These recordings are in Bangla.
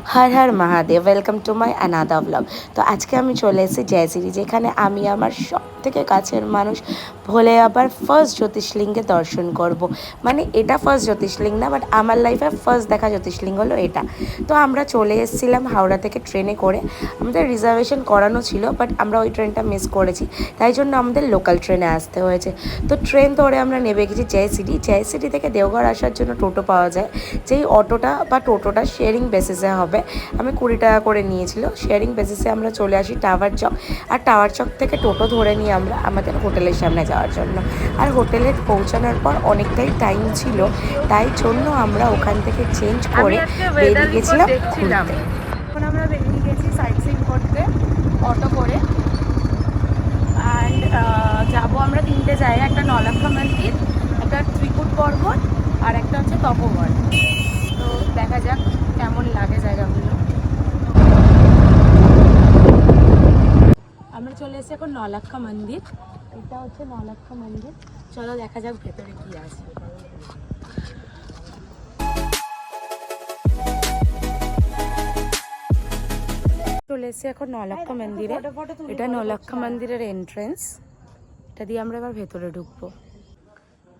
Her Har Mahadev welcome to my अनादा ब्लॉग। तो आज के আমি চলে এসেছি জয়সিরি, যেখানে আমি আমার সব থেকে কাছের মানুষ ভোলে আবার ফার্স্ট জ্যোতির্লিঙ্গে দর্শন করব। মানে এটা ফার্স্ট জ্যোতির্লিঙ্গ না, বাট আমার লাইফে ফার্স্ট দেখা জ্যোতির্লিঙ্গ হলো এটা। তো আমরা চলে এসেছিলাম হাওড়া থেকে ট্রেনে করে। আমাদের রিজার্ভেশন করানো ছিল, বাট আমরা ওই ট্রেনটা মিস করেছি, তাই জন্য আমাদের লোকাল ট্রেনে আসতে হয়েছে। তো ট্রেন ধরে আমরা নেমে গেছি জয়সিরি থেকে দেওঘর আসার জন্য টোটো পাওয়া যায়। যেই অটোটা বা টোটোটা শেয়ারিং বেসিসে হবে, আমি 20 টাকা করে নিয়েছিল। শেয়ারিং বেসিসে আমরা চলে আসি টাওয়ার চক, আর টাওয়ার চক থেকে টোটো ধরে নিই আমরা আমাদের হোটেলের সামনে যাওয়ার জন্য। আর হোটেলে পৌঁছানোর পর অনেকটাই টাইম ছিল, তাই জন্য আমরা ওখান থেকে চেঞ্জ করে বেরিয়ে গেছিলাম ঘুরতে। এখন আমরা বেরিয়ে গেছি সাইট সিইং করতে অটো করে। অ্যান্ড যাবো আমরা 3টে জায়গা, একটা নলাক্ষা মন্দির, একটা ত্রিকুট পর্বত, আর একটা হচ্ছে তপোবন। তো দেখা যাক কেমন লাগে জায়গাগুলো। আমরা চলে এসেছি এখন নলাক্ষা মন্দির। এটা হচ্ছে নলাক্ষা মন্দির। চলো দেখা যাক ভেতরে কি আছে। চলে এসেছি এখন নলাক্ষা মন্দিরে। এটা নলাক্ষা মন্দিরের এন্ট্রেন্স। এটা দিয়ে আমরা এবার ভেতরে ঢুকবো।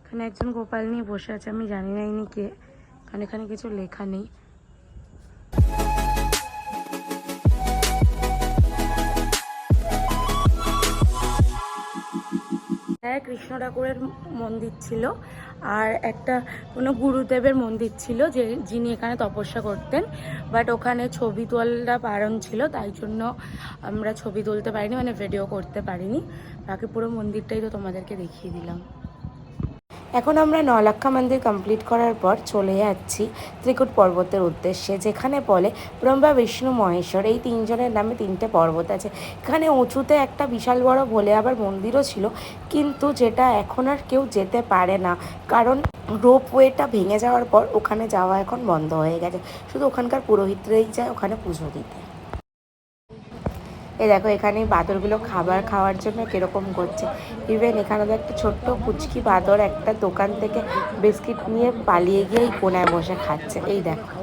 এখানে একজন গোপাল নিয়ে বসে আছে, আমি জানি না ইনি কে, কারণ এখানে কিছু লেখা নেই। কৃষ্ণ ঠাকুরের মন্দির ছিল, আর একটা কোনো গুরুদেবের মন্দির ছিল যে যিনি এখানে তপস্যা করতেন, বাট ওখানে ছবি তোলা বারণ ছিল, তাই জন্য আমরা ছবি তুলতে পারিনি, মানে ভিডিও করতে পারিনি। বাকি পুরো মন্দিরটাই তো তোমাদেরকে দেখিয়ে দিলাম। এখন আমরা নলাক্ষা মন্দির কমপ্লিট করার পর চলে যাচ্ছি ত্রিকুট পর্বতের উদ্দেশ্যে, যেখানে বলে ব্রহ্মা বিষ্ণু মহেশ্বর এই তিনজনের নামে 3টে পর্বত আছে। এখানে উঁচুতে একটা বিশাল বড় ভোলে আবার মন্দিরও ছিল, কিন্তু যেটা এখন আর কেউ যেতে পারে না, কারণ রোপওয়েটা ভেঙে যাওয়ার পর ওখানে যাওয়া এখন বন্ধ হয়ে গেছে। শুধু ওখানকার পুরোহিতরাই যায় ওখানে পুজো দিতে। এই দেখো এখানে বাঁদরগুলো খাবার খাওয়ার জন্য কিরকম করছে। ইভেন এখানে তো একটা ছোট্ট পুচকি বাঁদর একটা দোকান থেকে বিস্কিট নিয়ে পালিয়ে গিয়ে এই কোনায় বসে খাচ্ছে। এই দেখো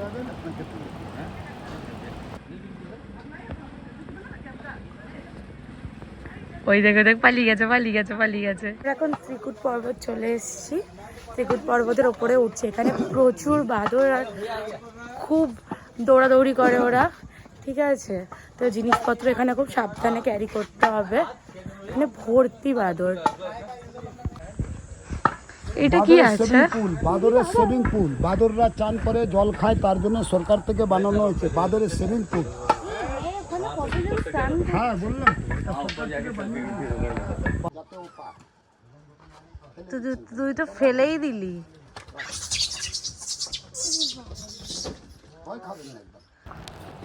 ওই দেখো দেখ পালিয়ে গেছে। এখন ত্রিকুট পর্বত চলে এসেছি। ত্রিকুট পর্বতের ওপরে উঠছে। এখানে প্রচুর বাঁদর, আর খুব দৌড়াদৌড়ি করে ওরা, ঠিক আছে। তো জিনিসপত্র এখানে খুব সাবধানে ক্যারি করতে হবে। এখানে ভর্তি বাঁদর। এটা কি আছে? বাঁদরের সুইমিং পুল। বাঁদররা চান করে জল খায়, তার জন্য সরকার থেকে বানানো হয়েছে বাঁদরের সুইমিং পুল। হ্যাঁ বললাম তুই তো ফেলেই দিলি।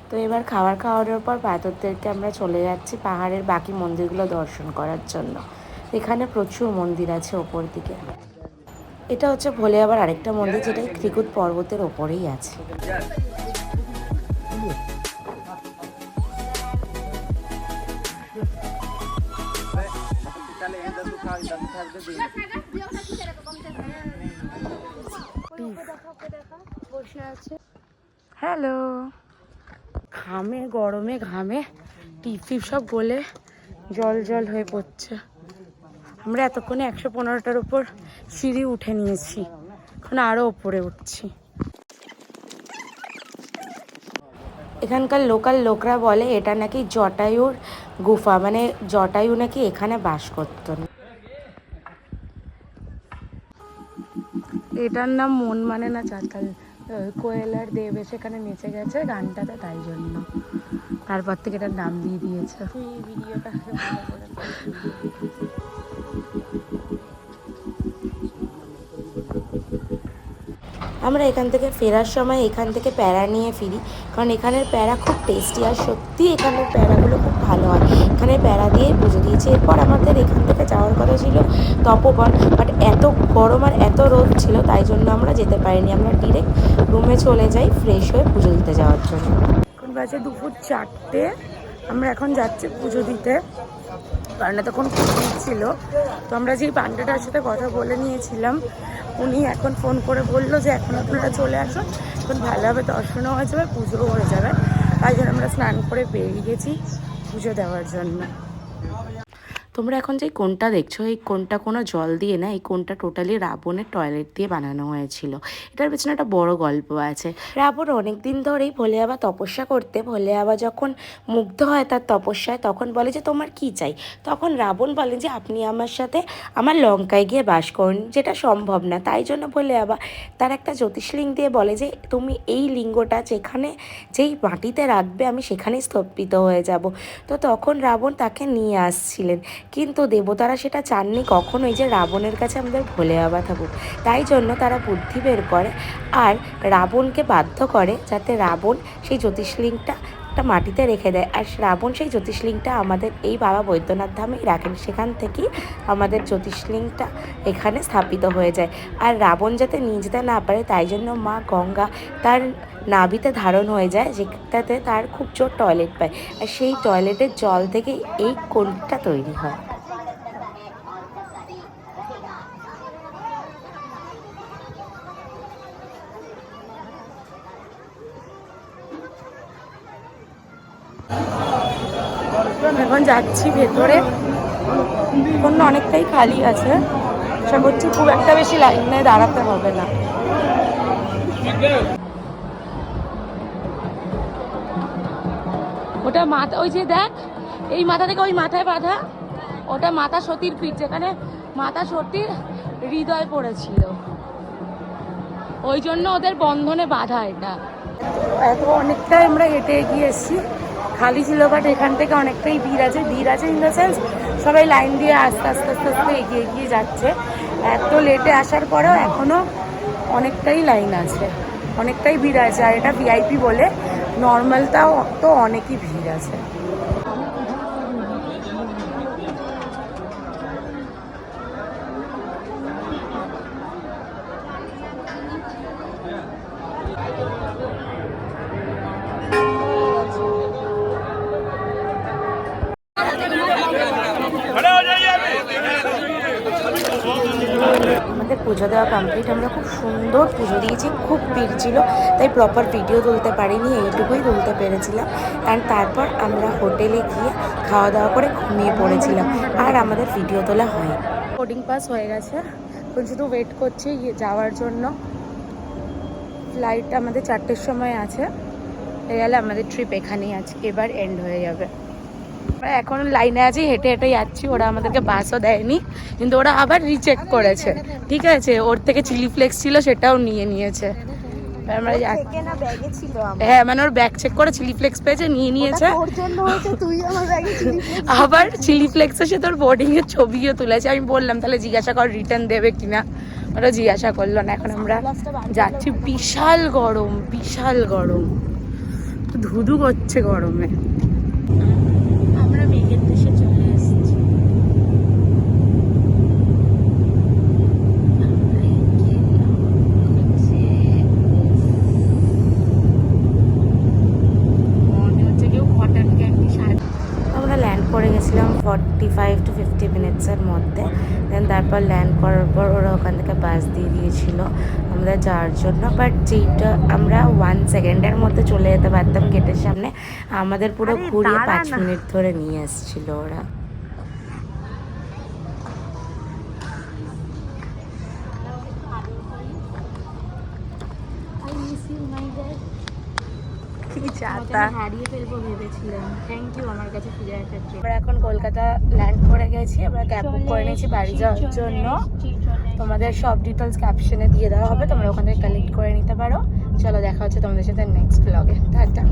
তো এবার খাওয়ার খাওয়ানোর পর বাঁদরদেরকে আমরা চলে যাচ্ছি পাহাড়ের বাকি মন্দিরগুলো দর্শন করার জন্য। এখানে প্রচুর মন্দির আছে ওপর দিকে। এটা হচ্ছে ভোলে আবার আরেকটা মন্দির, যেটা ত্রিকুট পর্বতের ওপরেই আছে। হ্যালো। ঘামে গরমে ঘামে টিপ সব গলে জল হয়ে পড়ছে। আমরা এতক্ষণে 115টার উপর সিঁড়ি উঠে নিয়েছি, এখন আরো উপরে উঠছি। এখানকার লোকাল লোকরা বলে এটা নাকি জটায়ুর গুফা, মানে জটায়ু নাকি এখানে বাস করতেন। এটার নাম মন মানে না চাতাল। কোয়েলার দেব সেখানে নেচে গেছে গানটাতে, তাই জন্য তারপর থেকে এটার নাম দিয়ে দিয়েছে। ভিডিওটা আমরা এখান থেকে ফেরার সময় এখান থেকে প্যারা নিয়ে ফিরি, কারণ এখানের প্যারা খুব টেস্টি, আর সত্যি এখানের প্যারাগুলো খুব ভালো হয়। এখানে প্যারা দিয়ে পুজো দিয়েছি। এরপর আমাদের এখান থেকে যাওয়ার কথা ছিল তপোবন, বাট এত গরম আর এত রোদ ছিল, তাই জন্য আমরা যেতে পারিনি। আমরা ডিরেক্ট রুমে চলে যাই ফ্রেশ হয়ে পুজো দিতে যাওয়ার জন্য। এখন বাজে দুপুর 4টে। আমরা এখন যাচ্ছি পুজো দিতে, কারণ তখন পুজো ছিল। তো আমরা যেই পান্ডাটার সাথে কথা বলে নিয়েছিলাম, উনি এখন ফোন করে বললো যে এখন আপনারা চলে আসুন। তো এখন ভালোভাবে দর্শনও হয়ে যাবে, পুজোও হয়ে যাবে। তাই জন্য আমরা স্নান করে বেরিয়ে গেছি পুজো দেওয়ার জন্য। তোমরা এখন যে কোণটা দেখছো, এই কোণটা কোনো জল দিয়ে না, এই কোণটা টোটালি রাবণের টয়লেট দিয়ে বানানো হয়েছিল। এটার পেছনে একটা বড় গল্প আছে। রাবণ অনেক দিন ধরেই ভোলে বাবা তপস্যা করতে, ভোলে বাবা যখন মুগ্ধ হয় তার তপস্যায়, তখন বলে যে তোমার কি চাই। তখন রাবণ বলে যে আপনি আমার সাথে আমার লঙ্কায় গিয়ে বাস করুন, যেটা সম্ভব না। তাই জন্য ভোলে বাবা তার একটা জ্যোতিষলিঙ্গ দিয়ে বলে যে তুমি এই লিঙ্গটা যেখানে যেই মাটিতে রাখবে আমি সেখানেই স্থপিত হয়ে যাব। তো তখন রাবণ তাকে নিয়ে আসছিলেন, কিন্তু দেবতারা সেটা চাননি কখনোই যে রাবণের কাছে আমাদের ভোলে বাবা থাকুক। তাই জন্য তারা বুদ্ধি বের করে আর রাবণকে বাধ্য করে যাতে রাবণ সেই জ্যোতিষলিঙ্গটা একটা মাটিতে রেখে দেয়। আর রাবণ সেই জ্যোতিষলিঙ্গটা আমাদের এই বাবা বৈদ্যনাথ ধামেই রাখেন, সেখান থেকেই আমাদের জ্যোতিষলিঙ্গটা এখানে স্থাপিত হয়ে যায়। আর রাবণ যাতে নিয়ে যেতে না পারে তাই জন্য মা গঙ্গা তার নাভিতে ধারণ হয়ে যায়, যেটাতে তার খুব জোর টয়লেট পায়। আর সেই টয়লেটের জল থেকে এই কোণটা তৈরি হয়। এখন যাচ্ছি ভেতরে, এখন অনেকটাই খালি আছে, আশা করছি খুব একটা বেশি লাইনে দাঁড়াতে হবে না। ওটা মাথা, ওই যে দেখ এই মাথা থেকে ওই মাথায় বাঁধা, ওটা মাতা সতীর পীঠ, যেখানে মাতা সতীর হৃদয় পড়েছিল, ওই জন্য ওদের বন্ধনে বাঁধা এটা। এত অনেকটাই আমরা হেঁটে এগিয়ে এসেছি, খালি ছিল বাট এখান থেকে অনেকটাই ভিড় আছে ইন দ্য সেন্স সবাই লাইন দিয়ে আস্তে আস্তে আস্তে আস্তে এগিয়ে এগিয়ে যাচ্ছে। এত লেটে আসার পরেও এখনও অনেকটাই লাইন আছে, অনেকটাই ভিড় আছে। আর এটা ভিআইপি বলে, নর্মালটাও তো অনেকই ভিড় আছে। আমাদের পুজো দেওয়া কমপ্লিট, আমরা খুব সুন্দর পুজো দিয়েছি, খুব ভিড় ছিল তাই প্রপার ভিডিও তুলতে পারিনি, এইটুকুই তুলতে পেরেছিলাম। অ্যান্ড তারপর আমরা হোটেলে গিয়ে খাওয়া দাওয়া করে ঘুমিয়ে পড়েছিলাম, আর আমাদের ভিডিও তোলা হয়। বোর্ডিং পাস হয়ে গেছে, এখন শুধু ওয়েট করছি যাওয়ার জন্য। ফ্লাইটটা আমাদের 4টের সময় আছে, হয়ে গেলে আমাদের ট্রিপ এখানেই আজকে এবার এন্ড হয়ে যাবে। আমরা এখন লাইনে আছি, হেঁটে হেঁটে যাচ্ছি, ওরা আমাদেরকে বাসও দেয়নি, কিন্তু ওরা আবার রিচেক করেছে, ঠিক আছে। ওর থেকে চিলি ফ্লেক্স ছিল সেটাও নিয়ে নিয়েছে। আমরা হ্যাঁ, মানে ওর ব্যাগ চেক করে চিলি ফ্লেক্স পেয়েছে, নিয়ে নিয়েছে। আবার চিলি ফ্লেক্সের সাথে ওর বোর্ডিং এর ছবিও তুলেছে। আমি বললাম তাহলে জিজ্ঞাসা কর রিটার্ন দেবে কিনা, ওরা জিজ্ঞাসা করলো না। এখন আমরা যাচ্ছি, বিশাল গরম, বিশাল গরম, ধুধু করছে গরমে। আমরা মেঘের দেশে চলে এসেছি। আমরা ল্যান্ড করে গেছিলাম 45 to 50 মিনিটসের মধ্যে। দেন তারপর ল্যান্ড করার পর ওরা ওখান থেকে বাস দিয়ে দিয়েছিল আমরা যাওয়ার জন্য। বাট যেটা আমরা 1 সেকেন্ডের মধ্যে চলে যেতে পারতাম গেটের সামনে, আমাদের পুরো ঘুরিয়ে 5 মিনিট ধরে নিয়ে এসেছিল ওরা। হারিয়ে ফেলবো ভেবেছিলাম, থ্যাংক ইউ আমার কাছে ফিরে আসার জন্য। আমরা এখন কলকাতা ল্যান্ড করে গেছি, আমরা ক্যাব বুক করে নিয়েছি বাড়ি যাওয়ার জন্য। তোমাদের সব ডিটেলস ক্যাপশনে দিয়ে দেওয়া হবে, তোমরা ওখান থেকে কালেক্ট করে নিতে পারো। চলো দেখা হচ্ছে তোমাদের সাথে নেক্সট ব্লগে, টাটা।